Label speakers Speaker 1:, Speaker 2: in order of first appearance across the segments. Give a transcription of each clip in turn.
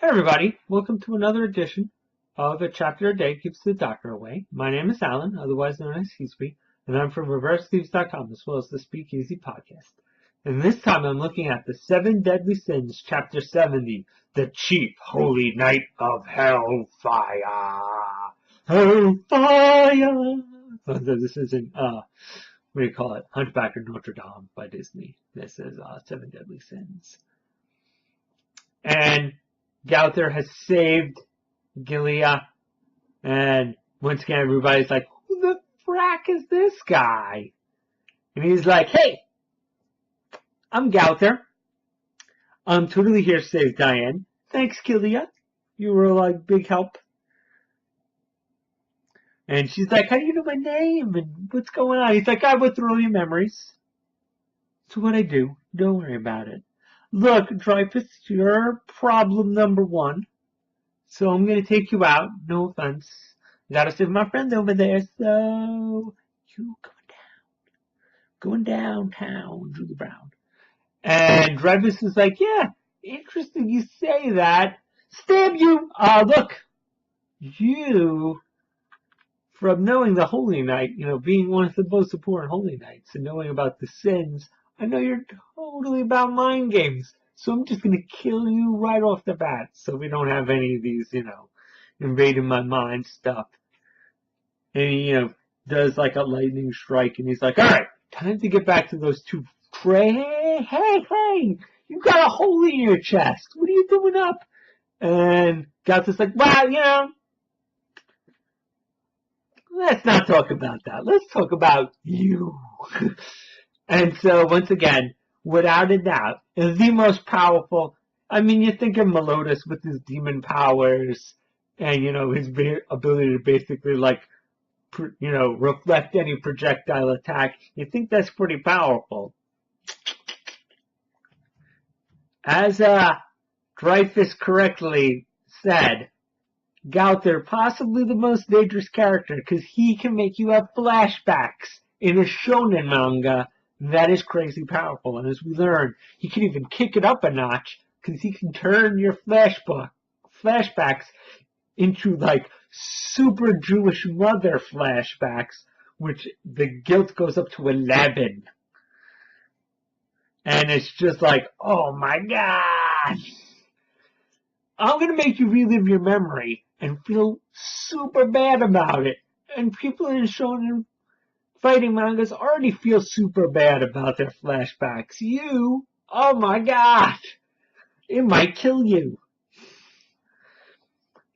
Speaker 1: Hey everybody, welcome to another edition of A Chapter a Day Keeps the Doctor Away. My name is Alan, otherwise known as Heasby, and I'm from ReverseThieves.com as well as the Speakeasy podcast. And this time I'm looking at the 7 Deadly Sins, Chapter 70, The Chief Holy Night of Hellfire. Hellfire! So this isn't, what do you call it? Hunchback of Notre Dame by Disney. This is 7 Deadly Sins. And Gauther has saved Gilead, and once again everybody's like, who the frack is this guy? And he's like, hey, I'm Gauther. I'm totally here to save Diane. Thanks, Gilead. You were like big help. And she's like, how do you know my name? And what's going on? He's like, I went through all your memories. That's what I do. Don't worry about it. Look, Dreyfus, you're problem number 1. So I'm going to take you out. No offense. Gotta save my friend over there. So you going downtown, Julie Brown. And Dreyfus is like, yeah, interesting you say that. Stab you. Look, you, from knowing the Holy Night, being one of the most important Holy Nights and knowing about the sins, I know you're totally about mind games, so I'm just going to kill you right off the bat so we don't have any of these, invading my mind stuff. And he, does like a lightning strike, and he's like, all right, time to get back to those 2. Hey, you got a hole in your chest. What are you doing up? And Gauther's like, well, let's not talk about that. Let's talk about you. And so, once again, without a doubt, is the most powerful. I mean, you think of Meliodas with his demon powers and, his ability to basically, reflect any projectile attack. You think that's pretty powerful. As Dreyfus correctly said, Gauther, possibly the most dangerous character because he can make you have flashbacks in a shonen manga. That is crazy powerful, and as we learn, he can even kick it up a notch because he can turn your flashbacks into like super Jewish mother flashbacks, which the guilt goes up to 11. And it's just like, oh my god! I'm gonna make you relive your memory and feel super bad about it. And people in shonen fighting mangas already feel super bad about their flashbacks. You, oh my god, it might kill you.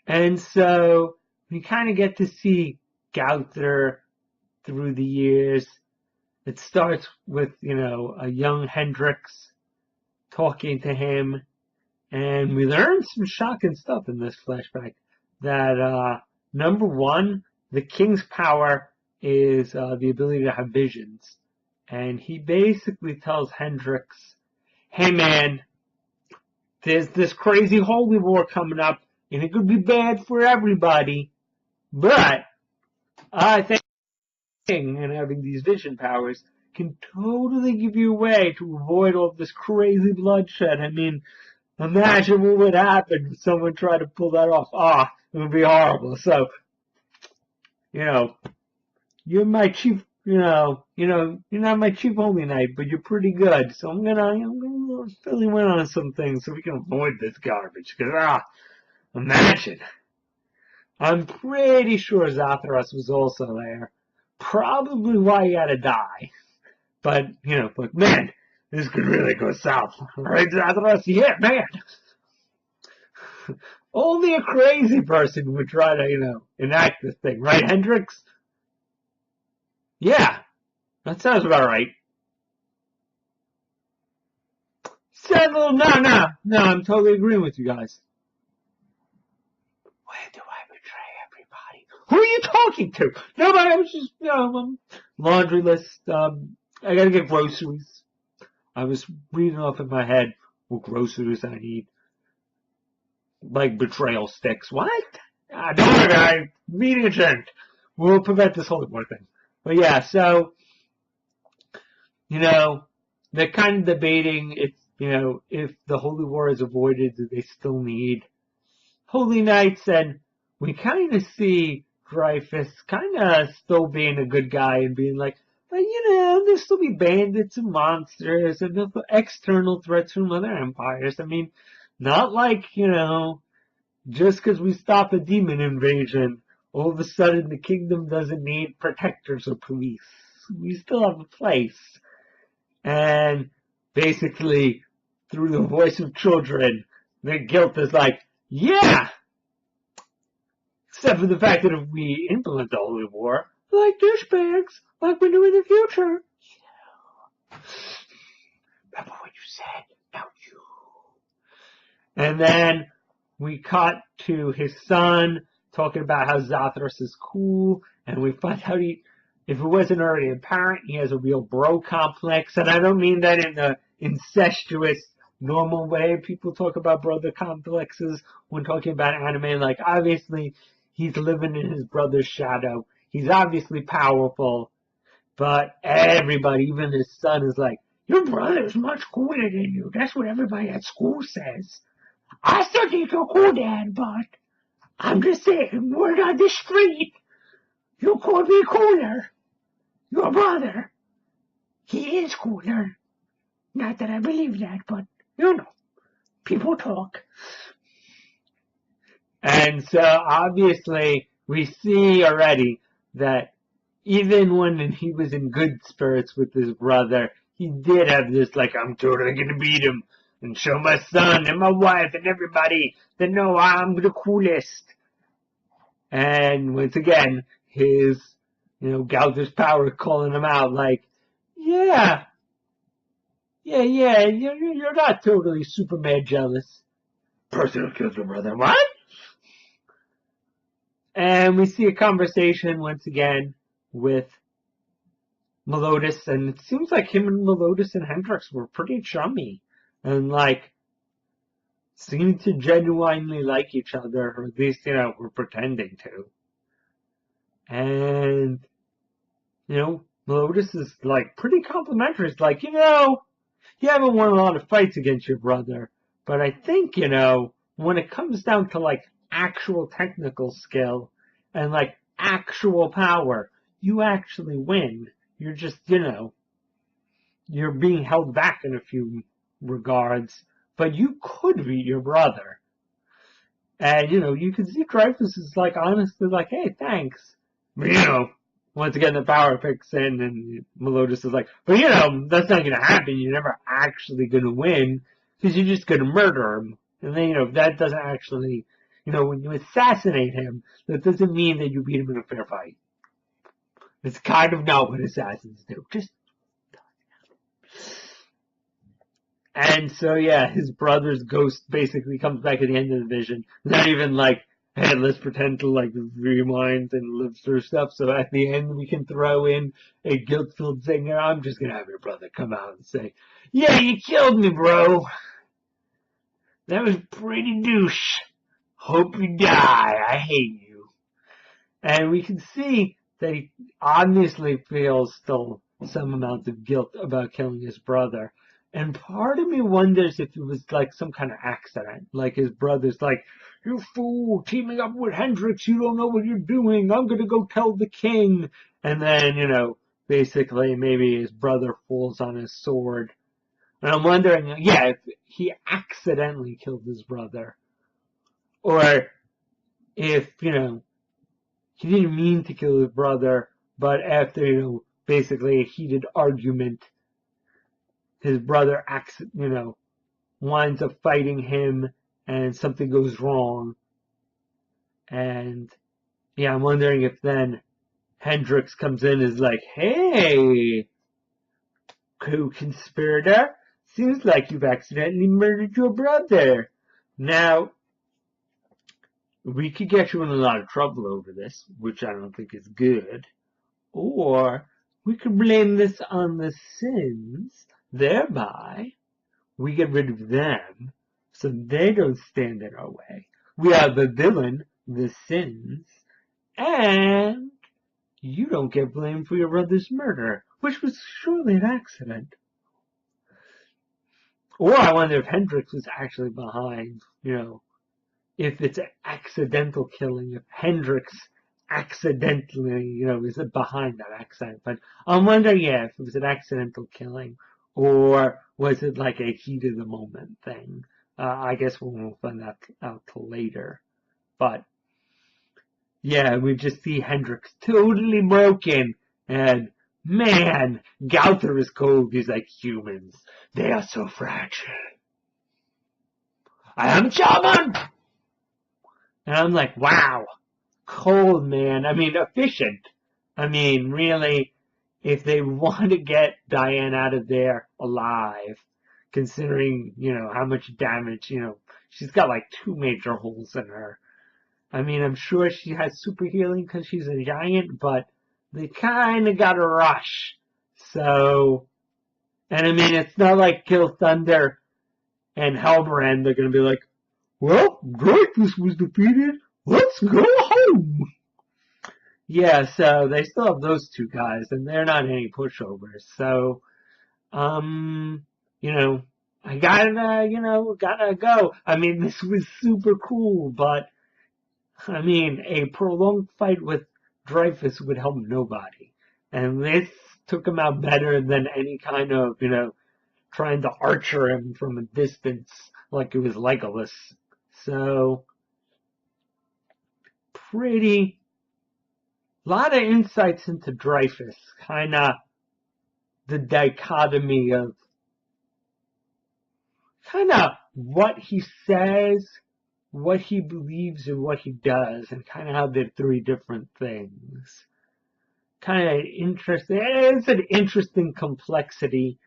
Speaker 1: And so we kind of get to see Gauther through the years. It starts with, a young Hendrix talking to him, and we learn some shocking stuff in this flashback. That, number 1, the king's power is the ability to have visions. And he basically tells Hendrix, hey man, there's this crazy holy war coming up, and it could be bad for everybody, but I think and having these vision powers can totally give you a way to avoid all this crazy bloodshed. I mean, imagine what would happen if someone tried to pull that off. It would be horrible. So, you're my chief, you're not my chief holy knight, but you're pretty good. So I'm gonna fill you in on some things so we can avoid this garbage. Because, imagine. I'm pretty sure Zathras was also there. Probably why he had to die. But, man, this could really go south. Right, Zathras? Yeah, man. Only a crazy person would try to, enact this thing. Right, Hendrix? Yeah, that sounds about right. Settle, no, I'm totally agreeing with you guys. Where do I betray everybody? Who are you talking to? Nobody, I was just, laundry list, I gotta get groceries. I was reading off in my head what groceries I need. Like betrayal sticks. What? Don't worry, guys. Meeting adjourned. We'll prevent this holy war thing. But yeah, so, they're kind of debating if the holy war is avoided, do they still need Holy Knights, and we kind of see Dreyfus kind of still being a good guy and being like, but there'll still be bandits and monsters and the external threats from other empires. I mean, not like, just because we stop a demon invasion, all of a sudden the kingdom doesn't need protectors or police. We still have a place. And basically, through the voice of children, their guilt is like, yeah! Except for the fact that if we implement the Holy War, like douchebags, like we do in the future. Remember what you said, don't you? And then we cut to his son talking about how Zathras is cool, and we find out if it wasn't already apparent, he has a real bro complex, and I don't mean that in the incestuous, normal way people talk about brother complexes when talking about anime. Like, obviously, he's living in his brother's shadow. He's obviously powerful, but everybody, even his son, is like, your brother's much cooler than you. That's what everybody at school says. I still think you're cool, Dad, but I'm just saying, word on the street, you could be cooler. Your brother, he is cooler. Not that I believe that, but, people talk. And so, obviously, we see already that even when he was in good spirits with his brother, he did have this, like, I'm totally gonna beat him and show my son and my wife and everybody that no, I'm the coolest. And once again, his, Gauder's power calling him out like, yeah, you're not totally Superman jealous. Person who kills your brother, what? And we see a conversation once again with Meliodas, and it seems like him and Meliodas and Hendrix were pretty chummy. And, seem to genuinely like each other, or at least, were pretending to. And, Meliodas is, pretty complimentary. It's like, you haven't won a lot of fights against your brother, but I think, when it comes down to, actual technical skill and, actual power, you actually win. You're just, you're being held back in a few regards, but you could beat your brother. And, you can see Dreyfus is, honestly hey, thanks. But, once again, the power kicks in, and Meliodas is like, but, that's not going to happen. You're never actually going to win, because you're just going to murder him. And then, that doesn't actually, when you assassinate him, that doesn't mean that you beat him in a fair fight. It's kind of not what assassins do. And so, yeah, his brother's ghost basically comes back at the end of the vision. Not even hey, let's pretend to, rewind and live through stuff, so at the end we can throw in a guilt-filled singer. I'm just gonna have your brother come out and say, yeah, you killed me, bro. That was pretty douche. Hope you die. I hate you. And we can see that he obviously feels still some amount of guilt about killing his brother. And part of me wonders if it was some kind of accident. His brother's you fool, teaming up with Hendrix, you don't know what you're doing. I'm going to go tell the king. And then, basically maybe his brother falls on his sword. And I'm wondering, if he accidentally killed his brother. Or if, he didn't mean to kill his brother, but after, basically a heated argument, his brother winds up fighting him and something goes wrong. And, I'm wondering if then Hendrix comes in and is like, hey, co-conspirator, seems like you've accidentally murdered your brother. Now, we could get you in a lot of trouble over this, which I don't think is good. Or we could blame this on the sins. Thereby, we get rid of them, so they don't stand in our way. We are the villain, the sins, and you don't get blamed for your brother's murder, which was surely an accident. Or I wonder if Hendrix was actually behind, if it's an accidental killing, if Hendrix accidentally, is behind that accident. But I'm wondering, yeah, if it was an accidental killing, or was it like a heat of the moment thing? I guess we won't find that out till later. But yeah, we just see Hendrix totally broken, and man, Gauther is cold. He's like, humans, they are so fragile. I am shaman! And I'm like, wow, cold, man. I mean, efficient. I mean, really, if they want to get Diane out of there alive, considering, how much damage, she's got like 2 major holes in her. I mean, I'm sure she has super healing because she's a giant, but they kind of got to rush. So, and I mean, it's not like Kill Thunder and Hellbrand, they're going to be like, well, Dreyfus was defeated. Let's go home. Yeah, so they still have those 2 guys, and they're not any pushovers. So, I gotta go. I mean, this was super cool, but I mean, a prolonged fight with Dreyfus would help nobody. And this took him out better than any kind of, trying to archer him from a distance like it was Legolas. So, pretty, lot of insights into Dreyfus. Kinda the dichotomy of kinda what he says, what he believes, and what he does, and kind of how they're 3 different things. Kind of interesting. It's an interesting complexity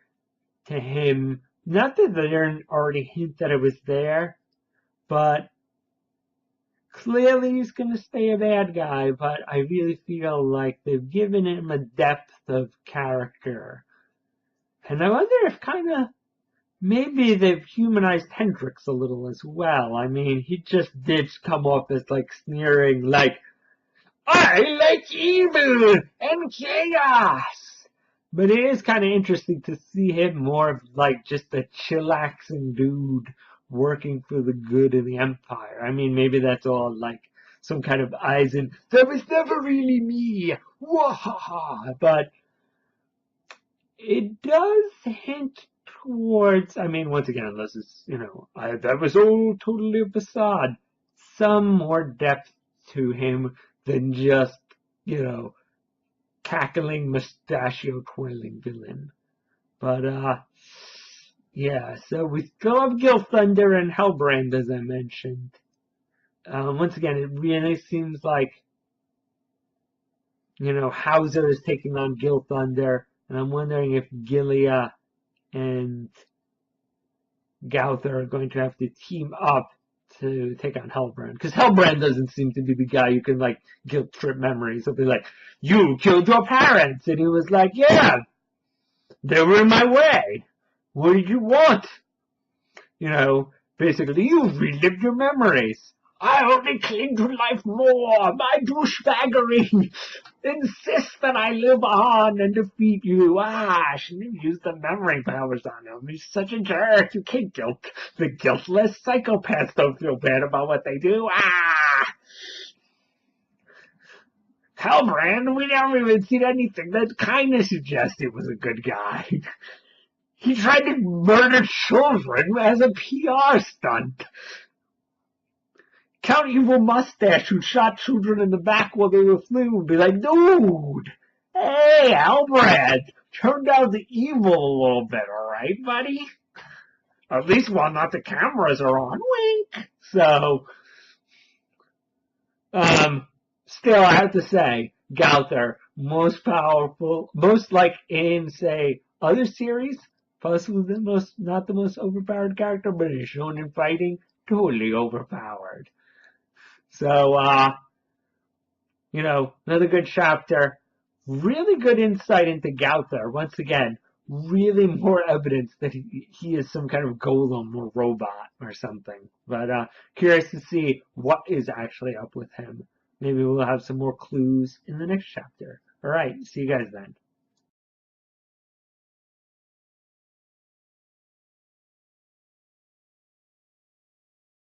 Speaker 1: to him. Not that they didn't already hint that it was there, but clearly he's going to stay a bad guy, but I really feel like they've given him a depth of character. And I wonder if kind of maybe they've humanized Hendrix a little as well. I mean, he just did come off as like sneering, like, I like evil and chaos. But it is kind of interesting to see him more of like just a chillaxing dude working for the good of the Empire. I mean, maybe that's all like some kind of Eisen, that was never really me, wahaha. But it does hint towards, I mean, once again, unless it's, that was all totally a facade, some more depth to him than just, cackling, mustachio twirling villain. But, yeah, so we still have Gil Thunder and Hellbrand, as I mentioned. Once again, it really seems like, Hauser is taking on Gil Thunder, and I'm wondering if Gilia and Gauther are going to have to team up to take on Hellbrand. Because Hellbrand doesn't seem to be the guy who can, like, guilt trip memories. He'll be like, you killed your parents! And he was like, yeah, they were in my way. What did you want? Basically, you've relived your memories. I only cling to life more. My douchebaggery insists that I live on and defeat you. I shouldn't use the memory powers on him. He's such a jerk. You can't guilt. The guiltless psychopaths don't feel bad about what they do. Hellbrand, we never even seen anything that kind of suggests he was a good guy. He tried to murder children as a PR stunt. Count Evil Mustache, who shot children in the back while they were fleeing, would be like, dude, hey, Hellbrand, turn down the evil a little bit, alright, buddy? At least while not the cameras are on, wink. So, still, I have to say, Gauther, most powerful, most like in, say, other series, possibly not the most overpowered character, but is shown in fighting, totally overpowered. So, another good chapter. Really good insight into Gauther. Once again, really more evidence that he is some kind of golem or robot or something. But curious to see what is actually up with him. Maybe we'll have some more clues in the next chapter. All right, see you guys then.